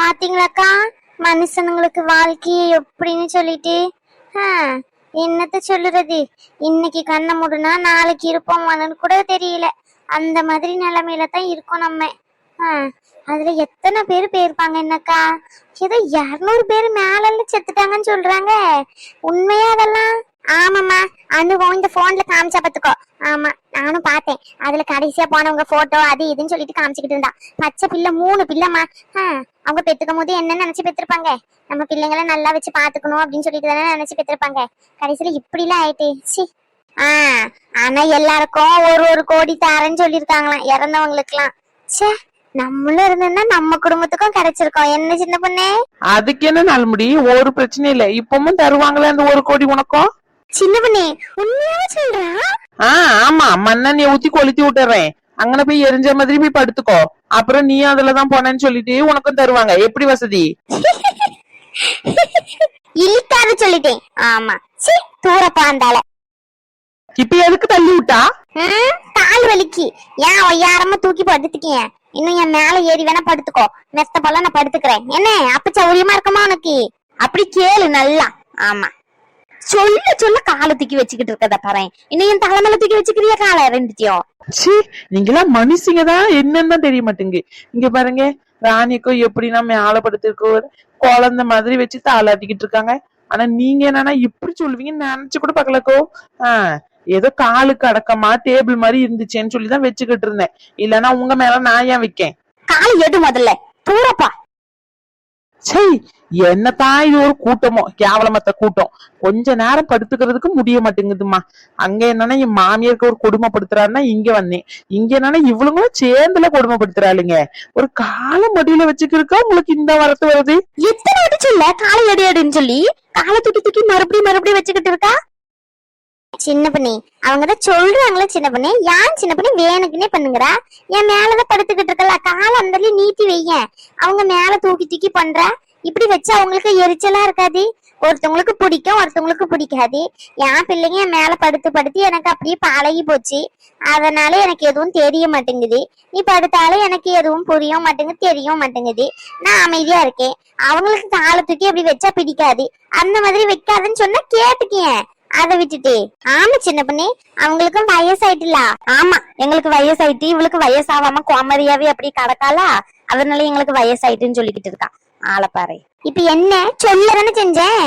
பாத்தீங்களாக்கா மனுஷனுங்களுக்கு வாழ்க்கையை எப்படின்னு சொல்லிட்டு. என்னத்த சொல்லுறது, இன்னைக்கு கண்ணை மூடுனா நாளைக்கு இருப்போமான்னு கூட தெரியல. அந்த மாதிரி நிலைமையில தான் இருக்கோம் நம்ம. அதுல எத்தனை பேர் போயிருப்பாங்க என்னக்கா? ஏதோ 200 பேர் மேல செத்துட்டாங்கன்னு சொல்றாங்க. உண்மையா அதெல்லாம்? ஆமாம்மா, அனுபவம் இந்த போன்ல காமிச்சா பாத்துக்கோ. ஆமா, நானும் பார்த்தேன். அதுல கடைசியா போனவங்க போட்டோ அது இதுன்னு சொல்லிட்டு காமிச்சுக்கிட்டு இருந்தா. பச்சை பிள்ளை 3 பிள்ளைமா. அவங்க பெத்துக்கும் போது என்ன நினைச்சு பெற்றிருப்பாங்க? நம்ம பிள்ளைங்களை நல்லா வச்சு பாத்துக்கணும் அப்படின்னு சொல்லிட்டு தானே நினைச்சு பெற்றிருப்பாங்க. கடைசியில இப்படி எல்லாம் ஆயிட்டு. சி. ஆனா எல்லாருக்கும் ஒரு கோடி தாரன்னு சொல்லியிருக்காங்களாம் இறந்தவங்களுக்கு எல்லாம். சே, நம்மளும் இருந்தோம்னா நம்ம குடும்பத்துக்கும் கிடைச்சிருக்கோம். என்ன சின்ன பொண்ணே? அதுக்கு என்ன நாள் முடி, ஒரு பிரச்சனை இல்ல. இப்பவும் தருவாங்களே அந்த 1 கோடி உனக்கும்? சின்ன பொண்ணே, உண்மையாவே சொல்றா? ஆமா, மண்ணெண்ணெய் ஊத்தி கொளுத்தி விட்டுறேன். அங்கன போய் எரிஞ்ச மாதிரி போய் படுத்துக்கோ. அப்புறம் நீ அதுலதான் போனேன்னு சொல்லிட்டு உனக்கும் தருவாங்க. எப்படி வசதி? இழுக்காது சொல்லிட்டேன். ஆமா, சி தூரப்பா அந்தால. இப்ப எதுக்கு தள்ளி விட்டா? கால் வலிக்கு. ஏன் ஒய்யாரமா தூக்கி படுத்துக்கீங்க? இன்னும் என் மேல ஏறி வேணா படுத்துக்கோ. மெத்த போல நான் படுத்துக்கிறேன். என்ன அப்ப சௌரியமா இருக்குமா உனக்கு? அப்படி கேளு நல்லா. ஆமா, சொல்ல சொல்ல காலை தூக்கி வச்சுக்கிட்டு இருக்கத பாரு. இன்னும் என் தலைமையில தூக்கி வச்சுக்கிறியா காலை ரெண்டுத்தியும்? சி, நீங்களாம் மனுஷங்கதான் என்னன்னு தெரிய மாட்டேங்க. இங்க பாருங்க, ராணிக்கும் எப்படின்னா மேல படுத்திருக்கோ குழந்தை மாதிரி வச்சு தாளாட்டிக்கிட்டு இருக்காங்க. ஆனா நீங்க என்னன்னா இப்படி சொல்லுவீங்கன்னு நினைச்சு கூட பாக்கலக்கோ. ஏதோ காலுக்கு அடக்கமா டேபிள் மாதிரி இருந்துச்சேன்னு சொல்லிதான் வச்சுக்கிட்டு இருந்தேன். இல்லன்னா உங்க மேல நான் ஏன் வைக்கேன்? காலை எடு முதல்ல. தூரப்பா. சரி, என்னதான் இது ஒரு கூட்டமோ, கேவலமத்த கூட்டம். கொஞ்ச நேரம் படுத்துக்கிறதுக்கு முடிய மாட்டேங்குதுமா. அங்க என்னன்னா என் மாமியாருக்கு ஒரு கொடுமைப்படுத்துறாருன்னா இங்க வந்தேன். இங்க என்னன்னா இவளுங்களும் சேர்ந்துல கொடுமைப்படுத்துறாளுங்க. ஒரு காலம் மடியில வச்சுக்கிறக்கா உங்களுக்கு இந்த வரத்து வருது. எத்தனை வாட்டி சொல்ல காலை எடு எடுன்னு சொல்லி காலை தூக்கி தூக்கி மறுபடியும் வச்சுக்கிட்டு இருக்கா? சின்ன பண்ணி அவங்கதான் சொல்றாங்களே. சின்ன பண்ணி ஏன் சின்ன பண்ணி வேணுக்குன்னே பண்ணுங்கடா? என் மேலதான் படுத்துக்கிட்டு இருக்கல, காலை அந்த நீட்டி வைய. அவங்க மேல தூக்கி தூக்கி பண்ற. இப்படி வச்சு அவங்களுக்கு எரிச்சலா இருக்காது? ஒருத்தவங்களுக்கு பிடிக்கும், ஒருத்தவங்களுக்கு பிடிக்காது. என் பிள்ளைங்க என் மேல படுத்து படுத்து எனக்கு அப்படியே பழகி போச்சு. அதனால எனக்கு எதுவும் தெரிய மாட்டேங்குது. நீ படுத்தாலும் எனக்கு எதுவும் புரிய மாட்டேங்குது, தெரிய மாட்டேங்குது. நான் அமைதியா இருக்கேன். அவங்களுக்கு காலை தூக்கி அப்படி வச்சா பிடிக்காது. அந்த மாதிரி வைக்காதுன்னு சொன்னா கேட்டுக்கேன். அதை விட்டுட்டு. ஆமா சின்ன பண்ணி, அவங்களுக்கும் வயசாயிட்டுல. ஆமா, எங்களுக்கு வயசாயிட்டு, இவளுக்கு வயசாவாம கோமரியாவே அப்படி கடக்காளா. அதனால எங்களுக்கு வயசாயிட்டுன்னு சொல்லிக்கிட்டு இருக்கா. ஆளப்பாரு. இப்ப என்ன சொல்லதானே செஞ்சேன்.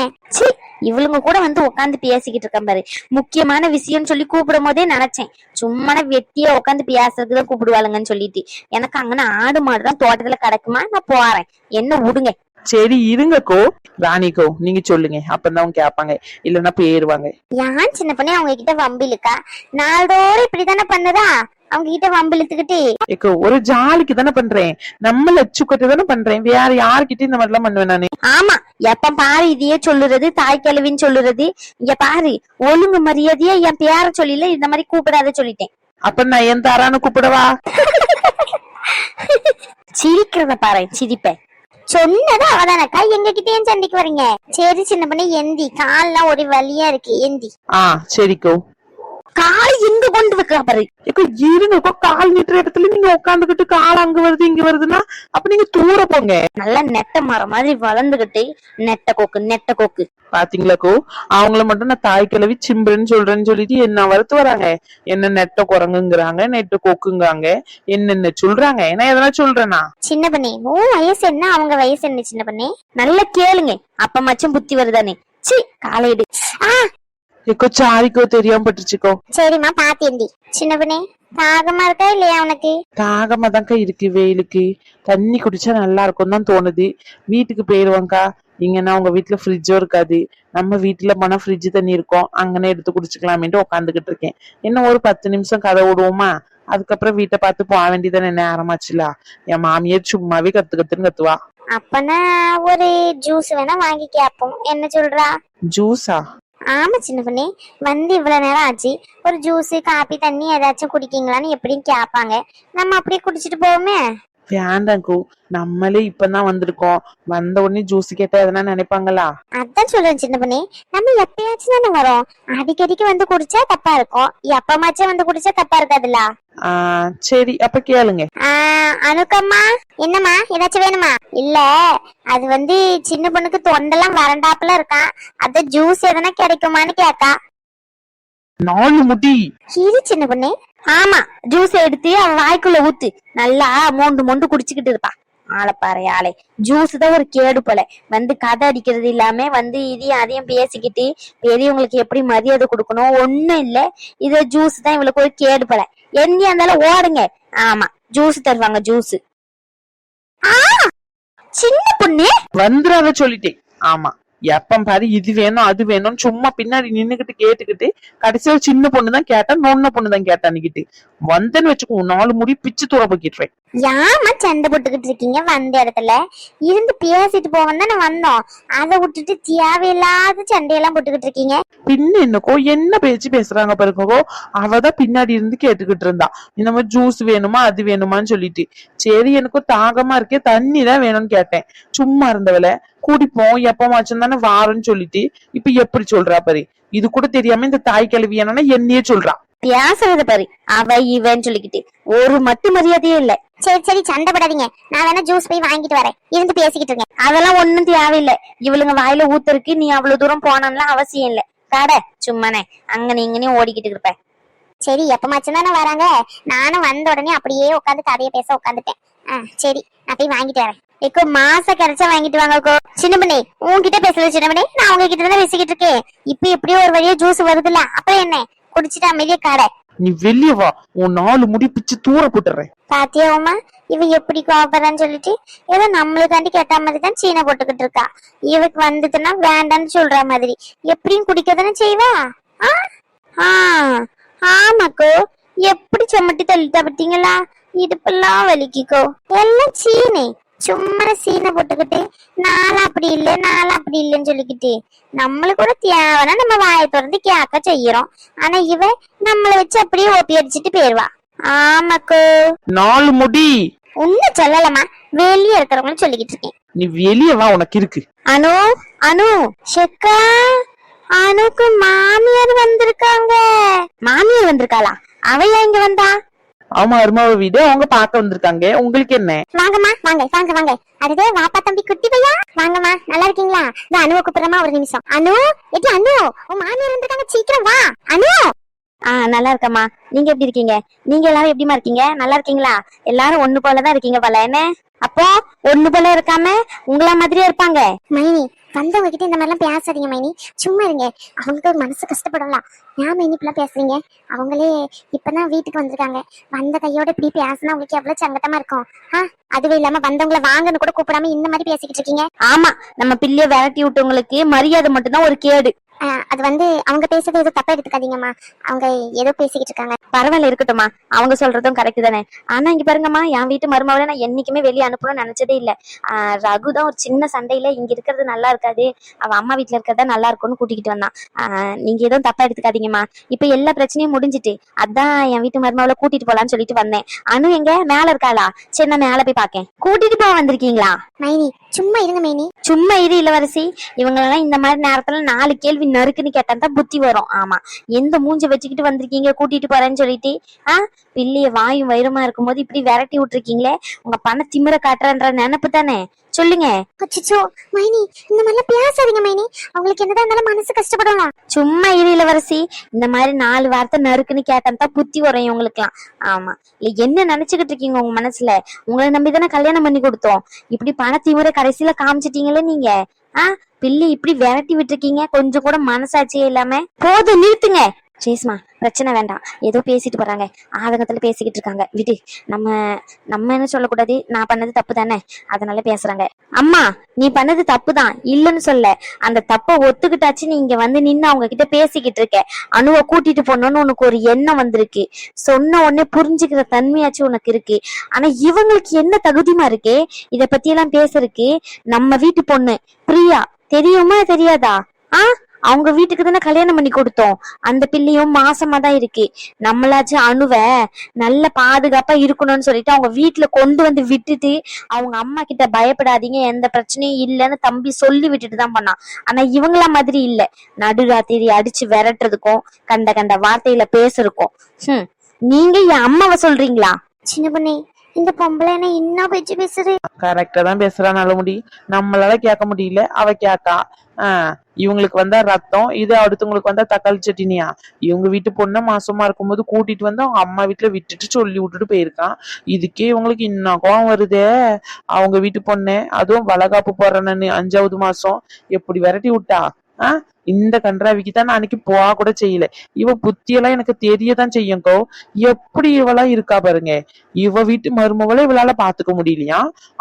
இவளுங்க கூட வந்து உட்காந்து பேசிக்கிட்டு இருக்கேன் பாரு. முக்கியமான விஷயம் சொல்லி கூப்பிடும் போதே நினைச்சேன் சும்மா வெட்டியா உட்காந்து பேசுறதுதான் கூப்பிடுவாளுங்கன்னு சொல்லிட்டு. எனக்கு அங்கன ஆடு மாடுதான் தோட்டத்துல கிடக்குமா, நான் போறேன். என்ன விடுங்க. சரி இருங்கக்கோ. ராணிக்கோ நீங்க சொல்லுங்க, அப்பதான் அவங்க கேட்பாங்க. இல்லன்னா போயிருவாங்க. யான் சின்ன பண்ணி அவங்க கிட்ட வம்பிலுக்கா? நாளோட இப்படித்தானே பண்ணுதா? அவங்க கிட்ட வம்பிழுத்துக்கிட்டு ஒரு ஜாலிக்கு தானே பண்றேன். நம்ம லட்சுக்கட்டு தானே பண்றேன். வேற யாருக்கிட்ட இந்த மாதிரி எல்லாம் பண்ணுவேன் நானு? ஆமா, எப்ப பாரு இதையே சொல்லுறது, தாய் கிழவின்னு சொல்லுறது. இங்க பாரு, ஒழுங்கு மரியாதையா என் பேர சொல்லில இந்த மாதிரி கூப்பிடாத சொல்லிட்டேன். அப்ப நான் என் தாரான்னு கூப்பிடவா? சிரிக்கிறத பாரு, சிரிப்பேன். சொன்னது அவதானக்கா, எங்க கிட்டேயும் சண்டைக்கு வரீங்க. சரி சின்ன பண்ணி எந்தி, கால்லாம் ஒரு வலியா இருக்கு, எந்தி. சரிக்கோ. கால் இங்க கொண்டு வைக்கிறா பாரு. இருங்கக்கோ, கால் நீட்டுற இடத்துல நீங்க உட்காந்துக்கிட்டு கால் அங்க வருது இங்க வருதுன்னா அப்ப நீங்க தூர போங்க. நல்லா நெட்ட மரம் மாதிரி வளர்ந்துகிட்டு நெட்ட கோக்கு. பாத்தீங்களாக்கோ, அவங்கள மட்டும் நான் தாய் கிழவி சிம்புன்னு சொல்றேன்னு சொல்லிட்டு என்ன வறுத்து வராங்க. என்ன நெட்ட குரங்குங்கிறாங்க, நெட்ட கோக்குங்காங்க, என்னென்ன சொல்றாங்க. என்ன எதனா சொல்றேனா? சின்ன பண்ணி உன் வயசு என்ன, அவங்க வயசு என்ன? சின்ன பண்ணி நல்லா கேளுங்க, அப்ப மச்சும் புத்தி வருதானே. சி, காலையிடு. சாரிக்கோ, தெரியாம பட்டுச்சுக்கோ. சரிம்மா, பாத்தேந்தி. சின்ன பண்ணி தாகமா இருக்கா இல்லையா உனக்கு? தாகமா தான்க்கா இருக்கு. வெயிலுக்கு தண்ணி குடிச்சா நல்லா இருக்கும் தான் தோணுது. வீட்டுக்கு போயிருவாங்கக்கா. இங்கன்னா உங்க வீட்டுல ஃப்ரிட்ஜும் இருக்காது. நம்ம வீட்டுல போனா ஃப்ரிட்ஜ் தண்ணி இருக்கும், அங்கனே எடுத்து குடிச்சுக்கலாமேட்டு உட்காந்துக்கிட்டு இருக்கேன். இன்னும் ஒரு 10 நிமிஷம் கதை விடுவோமா? அதுக்கப்புறம் வீட்டை பார்த்து போக வேண்டியதானே. நேரமாச்சுல. என் மாமியார் சும்மாவே கத்துன்னு கத்துவா. அப்பனா ஒரு ஜூஸ் வேணா வாங்கி கேப்போம். என்ன சொல்றா? ஜூஸா? ஆமா சின்ன பண்ணி, வந்து இவ்வளவு நேரம் ஆச்சு. ஒரு ஜூஸ் காபி தண்ணி ஏதாச்சும் குடிக்கீங்களான்னு எப்படின்னு கேட்பாங்க. நம்ம அப்படியே குடிச்சிட்டு போவோமே. வேண்டாங்கோ, நம்மளே இப்பதான் வந்திருக்கோம், வந்த உடனே ஜூஸ் கேட்டா எதனா நினைப்பாங்களா? அதான் சொல்றேன் சின்ன பொண்ணு, நம்ம எப்பயாச்சும் தானே வரோம், அடிக்கடிக்கு வந்து குடிச்சா தப்பா இருக்கும், எப்பமாச்சும் வந்து குடிச்சா தப்பா இருக்காதுல்ல. சரி அப்ப கேளுங்க. அனுக்கம்மா, என்னம்மா ஏதாச்சும் வேணுமா? இல்ல, அது வந்து சின்ன பொண்ணுக்கு தொண்டெல்லாம் வறண்டாப்புல இருக்கான், அத ஜூஸ் எதனா கிடைக்குமான்னு கேக்கா. 4 முடி. இது சின்ன பொண்ணு. ஆமா, ஜூஸ் எடுத்து அவன் வாய்க்குள்ள ஊத்து, நல்லா மொண்டு குடிச்சுக்கிட்டு இருப்பா. ஆளப்பாரு ஆளை, ஜூஸ் தான் ஒரு கேடு போல, வந்து கதை அடிக்கிறது இல்லாம வந்து இதையும் அதையும் பேசிக்கிட்டு பெரியவங்களுக்கு எப்படி மரியாதை கொடுக்கணும் ஒண்ணும் இல்ல. இத ஜூஸ் தான் இவளுக்கு ஒரு கேடு போல. என்னையா இருந்தாலும் ஓடுங்க. ஆமா, ஜூஸ் தருவாங்க ஜூஸ். சின்ன பொண்ணு வந்துடாத சொல்லிட்டேன். ஆமா, எப்ப பாரு இது வேணும் அது வேணும்னு சும்மா பின்னாடி நின்னுகிட்டு கேட்டுக்கிட்டு கடைசியில சின்ன பொண்ணுதான் கேட்டா, நொன்ன பொண்ணுதான் கேட்டா நிக்கிட்டு வந்தேன்னு வச்சுக்கோ, 4 முடி பிச்சு தூர போக்கிட்டுறேன். யாமா சண்டை போட்டுக்கிட்டு இருக்கீங்க? வந்த இடத்துல இருந்து பேசிட்டு போவோம் தானே வந்தோம், அதை விட்டுட்டு தேவையில்லாத சண்டையெல்லாம் போட்டுக்கிட்டு இருக்கீங்க. பின்ன என்னக்கோ என்ன பேச்சு பேசுறாங்க பாருங்கோ, அவதான் பின்னாடி இருந்து கேட்டுக்கிட்டு இருந்தா, இந்த மாதிரி ஜூஸ் வேணுமா அது வேணுமான்னு சொல்லிட்டு. சரி எனக்கும் தாகமா இருக்கே, தண்ணி தான் வேணும்னு கேட்டேன். சும்மா இருந்தவள குடிப்போம் எப்பமாச்சும் தானே வாரன்னு சொல்லிட்டு இப்ப எப்படி சொல்றா பாரு. இது கூட தெரியாம இந்த தாய் கிழவி என்னன்னா என்னையே சொல்றா. பேசுறத பாரு, அவ இவன்னு சொல்லிக்கிட்டு ஒரு மட்டு மரியாதையே இல்ல. சரி சரி சண்டை போடாதீங்க, நான் வேணா ஜூஸ் போய் வாங்கிட்டு வரேன், இருந்து பேசிக்கிட்டு இருக்கேன். அதெல்லாம் ஒண்ணும் தேவையில்லை, இவளுங்க வாயில ஊத்துருக்கு, நீ அவ்வளவு தூரம் போனோம்லாம் அவசியம் இல்ல. கடை சும்மானே அங்க இங்கனே ஓடிக்கிட்டு இருப்ப. சரி, எப்பமாச்சும் தானே வராங்க, நானும் வந்த உடனே அப்படியே உட்காந்து கதையை பேச உட்காந்துட்டேன். சரி, நான் போய் வாங்கிட்டு வரேன். ஏக்கோ மாச கிடைச்சா வாங்கிட்டு வாங்கக்கோ. சின்ன பண்ணி உன்கிட்ட பேசுறது சின்ன பண்ணி, நான் உங்ககிட்ட தான் பேசிக்கிட்டு இருக்கேன். இப்ப எப்படியோ ஒரு வழியா ஜூஸ் வருதுல்ல, அப்புறம் என்ன குடிச்சிட்டு அமைதியா கடை. நீ வெளிய வா, உன் 4 முடி பிச்சு தூர போட்டுறேன். பாத்தியாவுமா, இவ எப்படி கோபறான்னு சொல்லிட்டு ஏதோ நம்மளுக்காண்டி கேட்ட மாதிரி தான் சீனை போட்டுக்கிட்டு இருக்கா. இவக்கு வந்ததுன்னா வேண்டான்னு சொல்ற மாதிரி எப்படியும் குடிக்கதானே செய்வா. ஆமாக்கோ, எப்படி செம்மட்டி தள்ளிட்டா பார்த்தீங்களா, இடுப்பெல்லாம் வலிக்குக்கோ. எல்லாம் சீனே, சும்மா சீனை போட்டுக்கிட்டு நாளா அப்படி இல்லை நாளா அப்படி இல்லைன்னு சொல்லிக்கிட்டு நம்மளுக்கு கூட தேவைன்னா நம்ம வாயை திறந்து கேட்க செய்யறோம். ஆனா இவ நம்மள வச்சு அப்படியே ஓப்பி அடிச்சுட்டு போயிருவா. ஆமாக்கோ, 4 முடி ஒன்னும் சொல்லலமா, வெளியே இருக்கிறவங்களும் சொல்லிக்கிட்டு இருக்கேன். நீ வெளிய வா, உனக்கு இருக்கு. அனு அனு ஷெக்கா, அனுக்கு மாமியார் வந்திருக்காங்க. மாமியார் வந்திருக்காளா? அவையா இங்க வந்தா? ஆமா, அருமாவை வீடு அவங்க பார்க்க வந்திருக்காங்க. உங்களுக்கு என்ன? வாங்கம்மா, வாங்க வாங்க வாங்க. அதுதே வாப்பா தம்பி குட்டி பையா, வாங்கம்மா, நல்லா இருக்கீங்களா? இந்த அனுவை கூப்பிடுறமா ஒரு நிமிஷம். அனு, எட்டி அனு, உன் மாமியார் வந்திருக்காங்க, சீக்கிரம் வா. அனு. நல்லா இருக்கம்மா, நீங்க எப்படி இருக்கீங்க? நீங்க எல்லாரும் எப்படிமா இருக்கீங்க? நல்லா இருக்கீங்களா? எல்லாரும் ஒண்ணு போலதான் இருக்கீங்க போல. என்ன அப்போ ஒண்ணு போல இருக்காம உங்களா மாதிரியே இருப்பாங்க. மைனி, வந்தவங்க கிட்ட இந்த மாதிரிலாம் பேசாதீங்க மைனி, சும்மா இருங்க, அவங்களுக்கு ஒரு மனசு கஷ்டப்படலாம். ஏன் மைனி இப்பெல்லாம் பேசுறீங்க? அவங்களே இப்பதான் வீட்டுக்கு வந்திருக்காங்க, வந்த கையோட இப்படி பேசினா உங்களுக்கு எவ்வளவு சங்கட்டமா இருக்கும். அதுவே இல்லாம வந்தவங்களை வாங்கன்னு கூட கூப்பிடாம இந்த மாதிரி பேசிக்கிட்டு இருக்கீங்க. ஆமா, நம்ம பிள்ளைய விரட்டி விட்டவங்களுக்கு மரியாதை மட்டும்தான் ஒரு கேடு. அது வந்து அவங்க பேசுறது ஏதோ தப்பா எடுத்துக்காதீங்கம்மா, அவங்க ஏதோ பேசிக்கிட்டு இருக்காங்க. பரவாயில்ல, இருக்கட்டும்மா, அவங்க சொல்றதும் கரெக்ட் தானே. ஆனா இங்க பாருங்கம்மா, என் வீட்டு மருமகளை நான் என்னைக்குமே வெளியே அனுப்பணும்னு நினைச்சதே இல்ல. ரகுதான் ஒரு சின்ன சண்டையில இங்க இருக்கிறது நல்லா இருக்காது, அவ அம்மா வீட்டுல இருக்கிறதா நல்லா இருக்கும்னு கூட்டிக்கிட்டு வந்தான். நீங்க எதுவும் தப்பா எடுத்துக்காதீங்கம்மா, இப்ப எல்லா பிரச்சனையும் முடிஞ்சிட்டு அதான் என் வீட்டு மருமகளை கூட்டிட்டு போலான்னு சொல்லிட்டு வந்தேன். அனு எங்க மேல இருக்காளா? சரி, நான் மேல போய் பாக்கேன். கூட்டிட்டு போக வந்திருக்கீங்களா? மைனி சும்மா இருங்க மைனி, சும்மா இரு இளவரசி. இவங்களெல்லாம் இந்த மாதிரி நேரத்துல 4 கேள்வி நறுக்குன்னு கேட்டா தான் புத்தி வரும். ஆமா, எந்த மூஞ்ச வச்சுக்கிட்டு வந்திருக்கீங்க கூட்டிட்டு போறேன்னு சொல்லிட்டு? பிள்ளைய வாயும் வயிறுமா இருக்கும் போது இப்படி விரட்டி விட்டுருக்கீங்களே, உங்க பண திமிர காட்டுறன்ற நினைப்பு தானே? சொல்லுங்க. மைனி, இந்த மாதிரிலாம் பேசாதீங்க மைனி, அவங்களுக்கு என்னதான் இருந்தாலும் மனசு கஷ்டப்படலாம். சும்மா இரு இளவரசி, இந்த மாதிரி 4 வார்த்தை நறுக்குன்னு கேட்டா தான் புத்தி வரும் இவங்களுக்குலாம். ஆமா, இல்ல என்ன நினைச்சுக்கிட்டு இருக்கீங்க உங்க மனசுல? உங்களை நம்பிதானே கல்யாணம் பண்ணி கொடுத்தோம், இப்படி பண திமிர கடைசியில காமிச்சிட்டீங்களே நீங்க. பிள்ளை இப்படி விரட்டி விட்டுருக்கீங்க, கொஞ்சம் கூட மனசாட்சியே இல்லாம. போதும், நிறுத்துங்க. சேஸ்மா, பிரச்சனை வேண்டாம், ஏதோ பேசிட்டு போறாங்க, ஆதங்கத்துல பேசிக்கிட்டு இருக்காங்க, விடு. நம்ம என்ன சொல்லக்கூடாது, நான் பண்ணது தப்பு தானே, அதனால பேசுறாங்க. அம்மா, நீ பண்ணது தப்பு தான், இல்லன்னு சொல்ல, அந்த தப்ப ஒத்துக்கிட்டாச்சு. நீ இங்க வந்து நின்னு அவங்க கிட்ட பேசிக்கிட்டு இருக்க. அணுவை கூட்டிட்டு போனோன்னு உனக்கு ஒரு எண்ணம் வந்திருக்கு, சொன்ன உடனே புரிஞ்சுக்கிற தன்மையாச்சும் உனக்கு இருக்கு. ஆனா இவங்களுக்கு என்ன தகுதிமா இருக்கு இத பத்தி எல்லாம் பேசுறதுக்கு? நம்ம வீட்டு பொண்ணு பிரியா, தெரியுமா தெரியாதா? அவங்க வீட்டுக்கு தானே கல்யாணம் பண்ணி கொடுத்தோம். அந்த பிள்ளையும் மாசமா தான் இருக்கு. நம்மளாச்சும் அணுவை நல்ல பாதுகாப்பா இருக்கணும்னு சொல்லிட்டு அவங்க வீட்டுல கொண்டு வந்து விட்டுட்டு அவங்க அம்மா கிட்ட பயப்படாதீங்க, எந்த பிரச்சனையும் இல்லைன்னு தம்பி சொல்லி விட்டுட்டு தான் பண்ணான். ஆனா இவங்கள மாதிரி இல்ல, நடுராத்திரி அடிச்சு விரட்டுறதுக்கும் கண்ட கண்ட வார்த்தையில பேசுறதுக்கும். நீங்க என் அம்மாவை சொல்றீங்களா? சின்ன பொண்ணே, இந்த பொம்பளை என்ன இன்னும் பேச்சு பேசுது. கரெக்டா தான் பேசுறா நல்லமுடி. நம்மளால கேட்க முடியல, அவ கேட்டா. இவங்களுக்கு வந்தா ரத்தம், இது அடுத்தவங்களுக்கு வந்தா தக்காளி சட்னியா? இவங்க வீட்டு பொண்ணு மாசமா இருக்கும்போது கூட்டிட்டு வந்து அவங்க அம்மா வீட்டுல விட்டுட்டு சொல்லி விட்டுட்டு போயிருக்கான். இதுக்கே இவங்களுக்கு இன்னும் கோவம் வருதே. அவங்க வீட்டு பொண்ணு அதுவும் வளகாப்பு போறேன்னு 5வது மாசம் எப்படி விரட்டி விட்டா? இந்த கன்றாவிக்கு தான் நான் அன்னைக்கு போக கூட செய்யல. இவ புத்தியெல்லாம் எனக்கு தெரியதான் செய்யுங்கோ. எப்படி இவளா இருக்கா பாருங்க. இவ வீட்டு மருமகளை இவளால பாத்துக்க முடியலையா,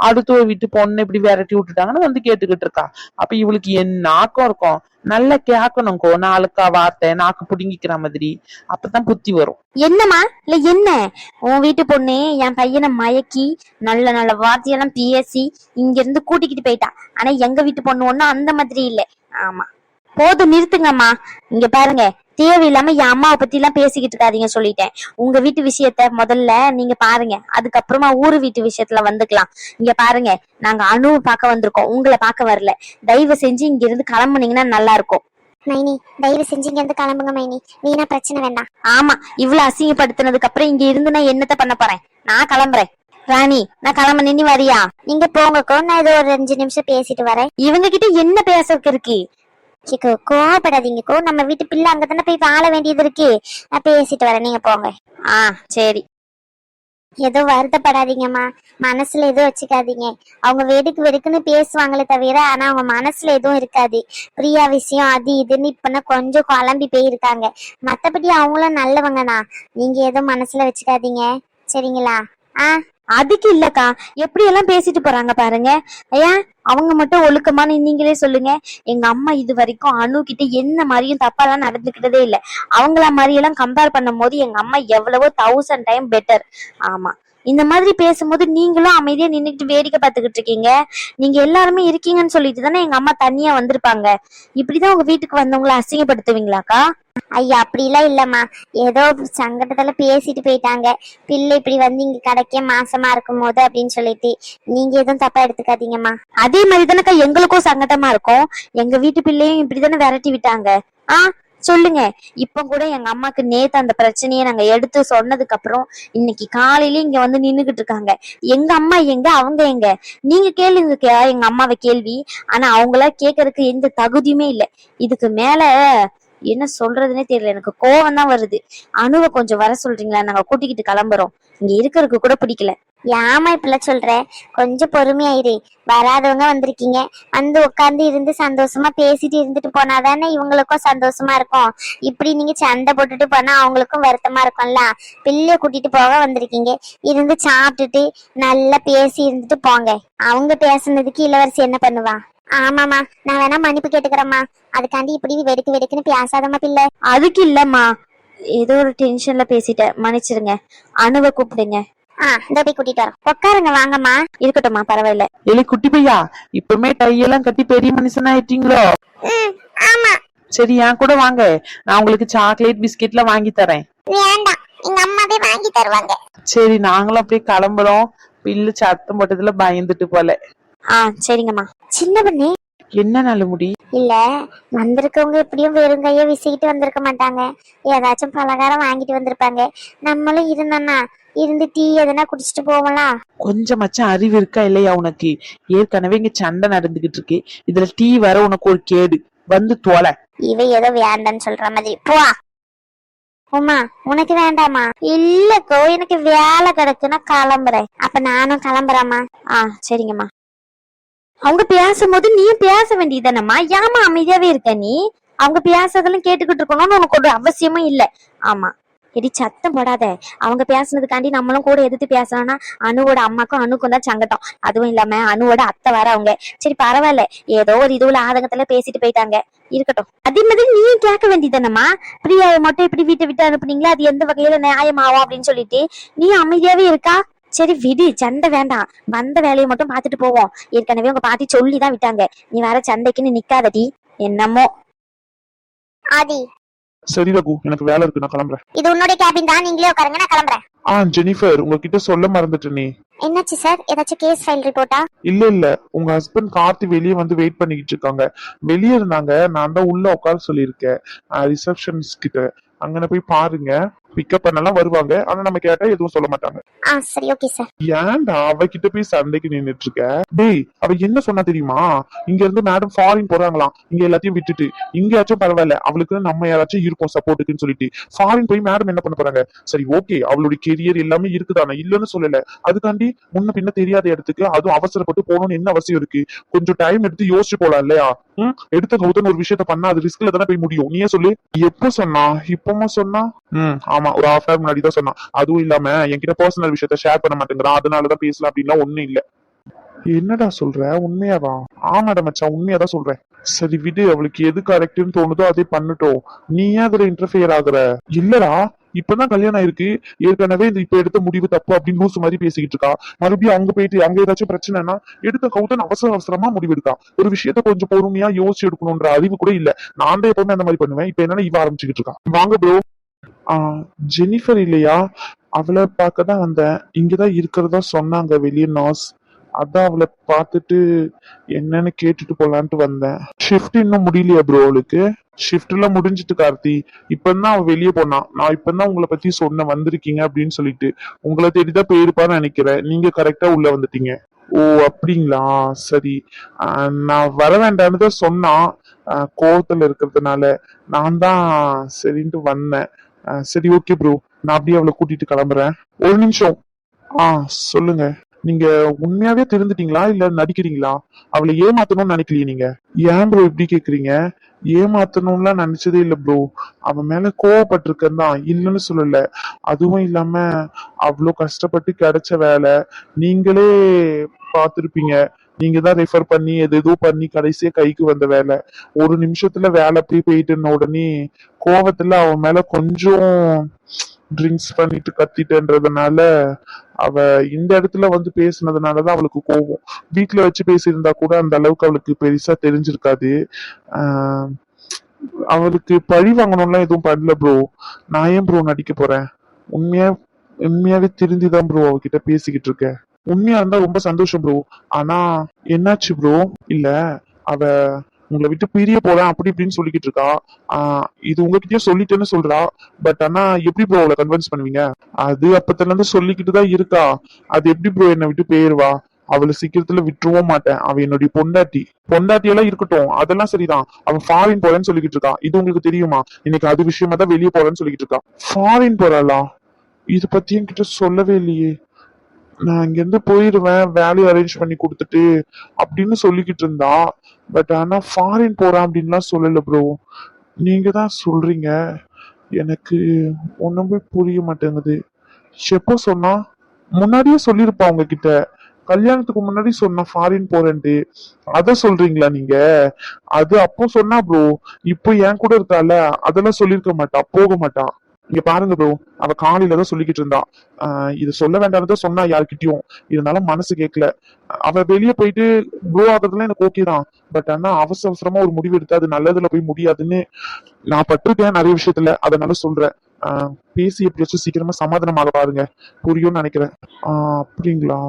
அடுத்த ஒரு வீட்டு பொண்ணு இப்படி விரட்டி விட்டுட்டாங்கன்னு வந்து கேட்டுக்கிட்டு இருக்கா. அப்ப இவளுக்கு என்ன ஆக்கம் இருக்கும்? நல்லா கேட்கணும்கோ, நாளுக்கா வார்த்தை நாக்கு புடுங்கிக்கிற மாதிரி. அப்பதான் புத்தி வரும். என்னமா இல்ல என்ன, உன் வீட்டு பொண்ணு என் பையனை மயக்கி நல்ல நல்ல வார்த்தையெல்லாம் பேசி இங்க இருந்து கூட்டிக்கிட்டு போயிட்டா. ஆனா எங்க வீட்டு பொண்ணு ஒண்ணும் அந்த மாதிரி இல்ல. ஆமா, போதும் நிறுத்துங்கம்மா. இங்க பாருங்க, தேவையில்லாம என் அம்மாவை பத்தி எல்லாம் பேசிக்கிட்டு இருக்காதீங்க சொல்லிட்டேன். உங்க வீட்டு விஷயத்த முதல்ல நீங்க பாருங்க, அதுக்கப்புறமா ஊரு வீட்டு விஷயத்துல வந்துக்கலாம். இங்க பாருங்க, நாங்க அணுவை பார்க்க வந்திருக்கோம், உங்களை பார்க்க வரல. தயவு செஞ்சு இங்க இருந்து கிளம்புனீங்கன்னா நல்லா இருக்கும். மைனி, தயவு செஞ்சு இங்க இருந்து கிளம்புங்க மைனி, வீணா பிரச்சனை வேண்டாம். ஆமா, இவ்வளவு அசிங்கப்படுத்தினதுக்கு அப்புறம் இங்க இருந்து நான் என்னத்த பண்ண போறேன்? நான் கிளம்புறேன். ராணி, நான் கிளம்ப, நீ வரியா? நீங்க போங்கக்கோ, நான் ஏதோ ஒரு 5 நிமிஷம் பேசிட்டு வரேன். இவங்க கிட்ட என்ன பேசறதுக்கு இருக்கு? கோவப்படாதீங்கக்கோ, நம்ம வீட்டு பிள்ளை அங்கதானே போய் வாழ வேண்டியது இருக்கு. நான் பேசிட்டு வரேன், நீங்க போங்க. சரி. ஏதோ வருத்தப்படாதீங்கம்மா, மனசுல எதுவும் வச்சுக்காதீங்க. அவங்க வெடுக்குன்னு பேசுவாங்களே தவிர ஆனா அவங்க மனசுல எதுவும் இருக்காது. பிரியா விஷயம் அது இதுன்னு இப்ப கொஞ்சம் குழம்பி போயிருக்காங்க. மத்தபடி அவங்களும் நல்லவங்கண்ணா, நீங்க எதுவும் மனசுல வச்சுக்காதீங்க, சரிங்களா? அதுக்கு இல்லக்கா, எப்படி எல்லாம் பேசிட்டு போறாங்க பாருங்க. ஏன் அவங்க மட்டும் ஒழுக்கமான? நீங்களே சொல்லுங்க. எங்க அம்மா இது வரைக்கும் அணு கிட்ட என்ன மாதிரியும் தப்பாலாம் நடந்துக்கிட்டதே இல்லை. அவங்கள மாதிரி எல்லாம் கம்பேர் பண்ணும் போது எங்க அம்மா எவ்வளவோ 1000 டைம் பெட்டர். ஆமா, இந்த மாதிரி பேசும்போது நீங்களும் அமைதியா நின்னுக்கிட்டு வேடிக்கை பார்த்துக்கிட்டு இருக்கீங்க. நீங்க எல்லாருமே இருக்கீங்கன்னு சொல்லிட்டு தானே எங்க அம்மா தனியா வந்திருப்பாங்க. இப்படிதான் உங்க வீட்டுக்கு வந்தவங்களை அசிங்கப்படுத்துவீங்களாக்கா? ஐயா, அப்படிலாம் இல்லம்மா, ஏதோ சங்கடத்துல பேசிட்டு போயிட்டாங்க. பிள்ளை இப்படி வந்து இங்க கிடைக்க மாசமா இருக்கும் போது அப்படின்னு சொல்லிட்டு நீங்க எதுவும் தப்பா எடுத்துக்காதீங்கம்மா. அதே மாதிரி தானக்கா எங்களுக்கும் சங்கடமா இருக்கும். எங்க வீட்டு பிள்ளையும் இப்படிதானே விரட்டி விட்டாங்க. சொல்லுங்க. இப்ப கூட எங்க அம்மாக்கு நேத்து அந்த பிரச்சனையை நாங்க எடுத்து சொன்னதுக்கு அப்புறம் இன்னைக்கு காலையில இங்க வந்து நின்னுகிட்டு இருக்காங்க. எங்க அம்மா எங்க, அவங்க எங்க? நீங்க கேளுங்க எங்க அம்மாவை கேள்வி. ஆனா அவங்கள கேட்கறதுக்கு எந்த தகுதியுமே இல்லை. இதுக்கு மேல என்ன சொல்றதுன்னே தெரியல, எனக்கு கோவம் தான் வருது. அணுவை கொஞ்சம் வர சொல்றீங்களா? நாங்க கூட்டிக்கிட்டு கிளம்புறோம், இங்க இருக்கிறதுக்கு கூட பிடிக்கல. ஏமா இப்பெல்லாம் சொல்ற? கொஞ்சம் பொறுமையாயிரு. வராதவங்க வந்திருக்கீங்க, வந்து உட்கார்ந்து இருந்து சந்தோஷமா பேசிட்டு இருந்துட்டு போனாதானே இவங்களுக்கும் சந்தோஷமா இருக்கும். இப்படி நீங்க சண்டை போட்டுட்டு போனா அவங்களுக்கும் வருத்தமா இருக்கும்ல. பிள்ளைய கூட்டிட்டு போக வந்திருக்கீங்க, இருந்து சாப்பிட்டுட்டு நல்லா பேசி இருந்துட்டு போங்க. அவங்க பேசுனதுக்கு இளவரசி என்ன பண்ணுவா? ஆமாமா, நான் வேணா மன்னிப்பு கேட்டுக்கிறேம்மா. அதுக்காண்டி இப்படி வெடுக்குன்னு பேசாதம்மா பிள்ளை. அதுக்கு இல்லம்மா, ஏதோ ஒரு டென்ஷன்ல பேசிட்டேன், மன்னிச்சிருங்க. அணுவை கூப்பிடுங்க. இந்த போய் கூட்டிட்டு வரோம். உட்காருங்க, வாங்கம்மா. இருக்கட்டும்மா, பரவாயில்ல. எலி குட்டி பையா, இப்பவுமே கையெல்லாம் கட்டி பெரிய மனுஷனா ஆயிட்டீங்களோ? ஆமா. சரி, என் கூட வாங்க, நான் உங்களுக்கு சாக்லேட் பிஸ்கெட்ல வாங்கி தரேன். வேண்டாம், எங்க அம்மாவே வாங்கி தருவாங்க. சரி, நாங்களும் அப்படியே கிளம்புறோம். பில்லு சத்தம் போட்டதுல பயந்துட்டு போல. சரிங்கம்மா. சின்ன பண்ணி என்ன நல்லமுடி? இல்ல, வந்திருக்கவங்க எப்படியும் வெறும் கைய விசிக்கிட்டு வந்திருக்க மாட்டாங்க. ஏதாச்சும் பலகாரம் வாங்கிட்டு வந்திருப்பாங்க. நம்மளும் இருந்தோம்னா இருந்து டீ எதுனா குடிச்சிட்டு போகலாம். கொஞ்சமாச்சும் அறிவு இருக்கா இல்லையா உனக்கு? ஏற்கனவே இங்க சண்டை நடந்துகிட்டு இருக்கு, இதுல டீ வர உனக்கு ஒரு கேடு. வந்து தோலை. இவ ஏதோ வேண்டான்னு சொல்ற மாதிரி. போ உமா, உனக்கு வேண்டாமா? இல்லக்கோ, எனக்கு வேலை கிடக்குன்னா கிளம்புறேன். அப்ப நானும் கிளம்புறேம்மா. சரிங்கம்மா. அவங்க பேசும்போது நீயும் பேச வேண்டியதானம்மா, ஏமா அமைதியாவே இருக்க நீ? அவங்க பேசுறதெல்லாம் கேட்டுக்கிட்டு இருக்கணும்னு உனக்கு ஒரு அவசியமும் இல்ல. ஆமா, எடி சத்தம் போடாத. அவங்க பேசுனதுக்காண்டி நம்மளும் கூட எதிர்த்து பேசணும்னா அணுவோட அம்மாக்கும் அணுக்கும் தான் சங்கடம். அதுவும் இல்லாம அணுவோட அத்தை வர அவங்க. சரி பரவாயில்ல, ஏதோ ஒரு இதுல ஆதங்கத்துல பேசிட்டு போயிட்டாங்க, இருக்கட்டும். அதே மாதிரி நீயும் கேட்க வேண்டியதானம்மா, பிரியாவை மட்டும் இப்படி வீட்டை விட்டு அனுப்புனீங்களா, அது எந்த வகையில நியாயமாகும் அப்படின்னு சொல்லிட்டு நீ அமைதியாவே இருக்கா. சரி விடு, சண்டை வேண்டாம், வந்த வேலையை மட்டும் பாத்துட்டு போவோம். ஏற்கனவே உங்க பாட்டி சொல்லிதான் விட்டாங்க, நீ வேற சண்டைக்குன்னு நிக்காதடி. என்னமோ ஆதி, சரி ரகு, எனக்கு வேலை இருக்கு, நான் கிளம்புறேன். இது உன்னுடைய கேபின் தான், நீங்களே உட்காருங்க, நான் கிளம்புறேன். ஜெனிஃபர், உங்ககிட்ட சொல்ல மறந்துட்டேனே. என்னாச்சு சார்? ஏதாச்சும் கேஸ் ஃபைல் ரிப்போர்ட்டா? இல்ல, உங்க ஹஸ்பண்ட் கார்த்தி வெளியே வந்து வெயிட் பண்ணிக்கிட்டு இருக்காங்க. வெளியே இருந்தாங்க, நான் தான் உள்ள உட்கார சொல்லியிருக்கேன் ரிசப்ஷனிஸ்ட் கிட்ட. அங்கன போய் பாருங்க, பிக்கப் பண்ணலாம் வருவாங்க. ஆனா நம்ம கேட்டா எதுவும் சொல்ல மாட்டாங்க. சரி, ஓகே சார். ஏன்டா அவகிட்ட போய் சண்டைக்கு நின்னுட்டு இருக்க? டேய், அவ என்ன சொன்னா தெரியுமா? இங்க இருந்து மேடம் ஃபாரின் போறாங்களாம், இங்க எல்லாத்தையும் விட்டுட்டு. இங்கயாச்சும் பரவாயில்ல, அவளுக்கு நம்ம யாராச்சும் இருக்கோம் சப்போர்ட்டுக்குன்னு சொல்லிட்டு ஃபாரின் போய் மேடம் என்ன பண்ண போறாங்க? சரி, ஓகே, அவளுடைய கெரியர் எல்லாமே இருக்குதானே, இல்லன்னு சொல்லல. அதுக்காண்டி முன்ன பின்ன தெரியாத இடத்துக்கு அதுவும் அவசரப்பட்டு போகணும்னு என்ன அவசியம் இருக்கு? கொஞ்சம் டைம் எடுத்து யோசிச்சு போலாம் இல்லையா? எடுத்த கௌதம் ஒரு விஷயத்த பண்ணா அது ரிஸ்க்ல தானே போய் முடியும். நீயே சொல்லு. எப்ப சொன்னா? இப்பமா சொன்னா? ஆமா, ஒரு ஹாஃப் ஹவர் முன்னாடி தான் சொன்னா. அதுவும் இல்லாம என்கிட்ட பர்சனல் விஷயத்த ஷேர் பண்ண மாட்டேங்கிறான், அதனாலதான் பேசலாம் அப்படின்லாம் ஒண்ணும் இல்ல. என்னடா சொல்ற? உண்மையாவா? ஆமாடா மச்சான், உண்மையாதான் சொல்றேன். சரி விடு, அவளுக்கு எது கரெக்ட்னு தோணுதோ அதே பண்ணட்டும். நீ ஏன் அதுல இன்டர்ஃபியர் ஆகுற? இல்லடா, இப்பதான் கல்யாணம் ஆயிருக்கு, ஏற்கனவே இந்த இப்ப எடுத்த முடிவு தப்பு அப்படின்னு லூசு மாதிரி பேசிக்கிட்டு இருக்கா. மறுபடியும் அங்க போயிட்டு அங்க ஏதாச்சும் பிரச்சனைனா எடுத்த கவுத்தன் அவசரமா முடிவெடுக்கா. ஒரு விஷயத்த கொஞ்சம் பொறுமையா யோசிச்சு எடுக்கணும்ன்ற அறிவு கூட இல்ல. நான் தான் எப்பவுமே அந்த மாதிரி பண்ணுவேன். இப்ப என்னன்னா இவ ஆரம்பிச்சுக்கிட்டு இருக்கா. வாங்க ப்ரோ. ஜெனிஃபர் இல்லையா? அவளை பார்க்கதான் வந்தேன். இங்கதான் இருக்கிறதா சொன்னாங்க வெளியே நர்ஸ். அதான் அவளை பார்த்துட்டு என்னன்னு கேட்டுட்டு போலான்ட்டு வந்தேன். ஷிஃப்ட் இன்னும் முடியலையா ப்ரோ அவளுக்கு? ஷிஃப்ட் எல்லாம் முடிஞ்சிட்டு கார்த்தி. இப்பதான் அவ வெளியே போனா. நான் இப்பதான் உங்களை பத்தி சொன்ன வந்திருக்கீங்க அப்படின்னு சொல்லிட்டு. உங்களை தேடிதான் போயிருப்பான்னு நினைக்கிறேன். நீங்க கரெக்டா உள்ள வந்துட்டீங்க. ஓ அப்படிங்களா? சரி. நான் வர வேண்டாம்னு தான் சொன்னா, கோவத்துல இருக்கிறதுனால நான் தான் சரின்ட்டு வந்தேன். சரி, ஓகே ப்ரோ, நான் அப்படியே அவளை கூட்டிட்டு கிளம்புறேன். ஒரு நிமிஷம். சொல்லுங்க. நீங்க உண்மையாவே தெரிஞ்சுட்டீங்களா இல்ல நடிக்கிறீங்களா? அவளை ஏமாத்தணும்னு நினைக்கலையே நீங்க? ஏன் ப்ரோ இப்படி கேக்குறீங்க? ஏமாத்தணும்லாம் நினைச்சதே இல்ல ப்ரோ. அவன் மேல கோவப்பட்டிருக்கேன் தான், இல்லைன்னு சொல்லல. அதுவும் இல்லாம அவ்வளோ கஷ்டப்பட்டு கிடைச்ச வேலை, நீங்களே பார்த்திருப்பீங்க. நீங்க தான் ரெஃபர் பண்ணி எதோ பண்ணி கடைசியா கைக்கு வந்த வேலை. ஒரு நிமிஷத்துல வேலை அப்படியே போயிட்டுன உடனே கோவத்துல அவன் மேல கொஞ்சம் ட்ரிங்க்ஸ் பண்ணிட்டு கத்திட்டேன்றதுனால அவ இந்த இடத்துல வந்து பேசுனதுனாலதான் அவளுக்கு கோவம். வீட்டுல வச்சு பேசியிருந்தா கூட அந்த அளவுக்கு அவளுக்கு பெருசா தெரிஞ்சிருக்காது. ஆஹ் அவளுக்கு பழி வாங்கணும்லாம் எதுவும் பண்ணல ப்ரோ. நான் ஏன் ப்ரோ நடிக்க போறேன்? உண்மையா உண்மையாவே திருந்திதான் ப்ரோ அவகிட்ட பேசிக்கிட்டு இருக்கேன். உண்மையா இருந்தா ரொம்ப சந்தோஷம் ப்ரோ. ஆனா என்னாச்சு ப்ரோ? இல்ல, அவ உங்களை விட்டு பிரிய போறேன் அப்படி இப்படின்னு சொல்லிக்கிட்டு இருக்கா. இது உங்ககிட்டயே சொல்லிட்டேன்னு சொல்றா. பட் ஆனா எப்படி ப்ரோ அவளை கன்வின்ஸ் பண்ணுவீங்க? அது அப்பத்துல இருந்து சொல்லிக்கிட்டு தான் இருக்கா. அது எப்படி ப்ரோ என்னை விட்டு போயிருவா? அவளை சீக்கிரத்துல விட்டுருவும் மாட்டேன். அவ என்னுடைய பொண்டாட்டி எல்லாம் இருக்கட்டும், அதெல்லாம் சரிதான். அவன் ஃபாரின் போறேன்னு சொல்லிக்கிட்டு இருக்கா. இது உங்களுக்கு தெரியுமா? இன்னைக்கு அது விஷயமா தான் வெளியே போறேன்னு சொல்லிக்கிட்டு இருக்கா. ஃபாரின் போறாளா? இது பத்தி என்கிட்ட சொல்லவே இல்லையே. நான் இங்க இருந்து போயிடுவேன், வேலையை அரேஞ்ச் பண்ணி கொடுத்துட்டு அப்படின்னு சொல்லிக்கிட்டு இருந்தா. பட் ஆனா ஃபாரின் போறான் அப்படின்லாம் சொல்லல ப்ரோ. நீங்க தான் சொல்றீங்க. எனக்கு ஒண்ணுமே புரிய மாட்டேங்குது. எப்போ சொன்னா? முன்னாடியே சொல்லிருப்பா உங்ககிட்ட. கல்யாணத்துக்கு முன்னாடி சொன்னா ஃபாரின் போறேன்ட்டு. அத சொல்றீங்களா நீங்க? அது அப்போ சொன்னா ப்ரோ. இப்போ என் கூட இருக்கால, அதெல்லாம் சொல்லிருக்க மாட்டா, போக மாட்டா. இங்க பாருங்க ப்ரோ, அவ காலையில தான் சொல்லிக்கிட்டு இருந்தா. இது சொல்ல வேண்டாம்னு சொன்னா யாருக்கிட்டயும். இதனால மனசு கேட்கல. அவ வெளியே போயிட்டு ப்ரோ ஆகுறதுலாம் எனக்கு ஓகே தான். பட் ஆனா அவசரமா ஒரு முடிவு எடுத்து அது நல்லதுல போய் முடியாதுன்னு நான் பட்டிருக்கேன் நிறைய விஷயத்துல. அதனால சொல்றேன். பேசி எப்படியாச்சும் சீக்கிரமா சமாதானமாக பாருங்க, புரியும்னு நினைக்கிறேன். அப்படிங்களா?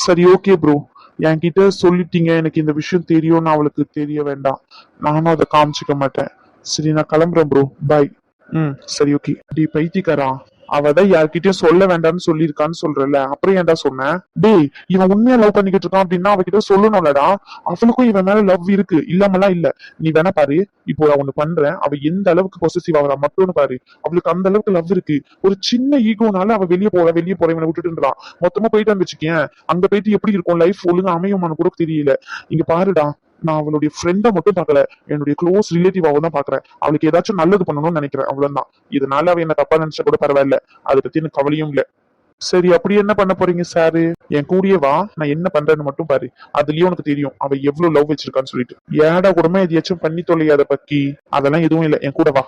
சரி, ஓகே ப்ரோ. என்கிட்ட சொல்லிட்டீங்க, எனக்கு இந்த விஷயம் தெரியும்னு அவளுக்கு தெரிய வேண்டாம். நானும் அதை காமிச்சுக்க மாட்டேன். சரி, நான் கிளம்புறேன் ப்ரோ, பாய். சரி, ஓகே. டி பைத்தியக்காரா, அவதான் யார்கிட்டயும் சொல்ல வேண்டாம்னு சொல்லியிருக்கான்னு சொல்றல, அப்புறம் ஏன்டா சொன்ன? டேய், இவன் உண்மையா லவ் பண்ணிக்கிட்டு இருக்கான் அப்படின்னா அவகிட்ட சொல்லணும்லடா. அவளுக்கும் இவன் மேல லவ் இருக்கு, இல்லாமலாம் இல்ல. நீ வேணா பாரு, இப்போ நான் ஒண்ணு பண்றேன். அவ எந்த அளவுக்கு பொசசிவ் ஆகிறா மட்டும்னு பாரு. அவளுக்கு அந்த அளவுக்கு லவ் இருக்கு. ஒரு சின்ன ஈகோனால அவ வெளியே போற இவனை விட்டுட்டுன்றா. மொத்தமா போயிட்டான்னு வச்சுக்கேன், அங்க போயிட்டு எப்படி இருக்கும் லைஃப் ஒழுங்கா அமையுமான்னு கூட தெரியல. இங்க பாருடா, நான் அவளுடைய ஃப்ரெண்டை மட்டும் பாக்கல, என்னுடைய க்ளோஸ் ரிலேட்டிவாவும் தான் பாக்குறேன். அவளுக்கு ஏதாச்சும் நல்லது பண்ணணும்னு நினைக்கிறேன், அவ்வளவுதான். இதனால அவ என்ன தப்பா நினைச்சா கூட பரவாயில்ல, அதை பத்தி எனக்கு கவலையும் இல்ல. சரி, அப்படி என்ன பண்ண போறீங்க சாரு? என் கூடயே வா, நான் என்ன பண்றேன்னு மட்டும் பாரு. அதுலயும் உனக்கு தெரியும் அவ எவ்வளவு லவ் வச்சிருக்கான்னு சொல்லிட்டு. ஏடா கூடமே எதையாச்சும் பண்ணி தொலையாத பக்கி. அதெல்லாம் எதுவும் இல்ல, என் கூட வா.